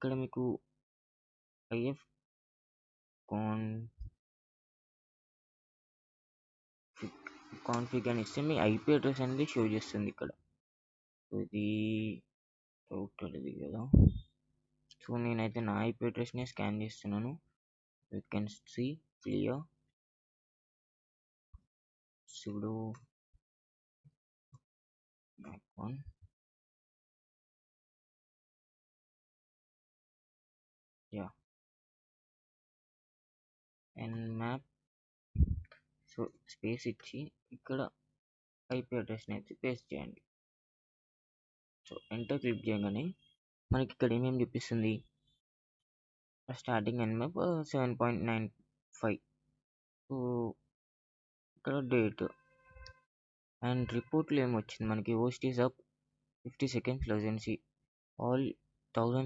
ఇక్కడ మీకు IF config అని ఇస్తే మీ IP అడ్రస్ అనేది షో చేస్తుంది ఇక్కడ. సో ఇది రౌటర్ ఇది కదా. సో నేనైతే నా IP అడ్రస్ని స్కాన్ చేస్తున్నాను. You can see clear sudo mac1 nmap. So space ఇచ్చి ఇక్కడ IP అడ్రస్ని అయితే పేస్ట్ చేయండి. సో ఎంటర్ క్లిక్ చేయగానే మనకి ఇక్కడ ఏమేమి చూపిస్తుంది, స్టార్టింగ్ nmap 7.95. సో ఇక్కడ డేట్ అండ్ రిపోర్ట్లో ఏమొచ్చింది మనకి, host is up 50 seconds latency, all 1000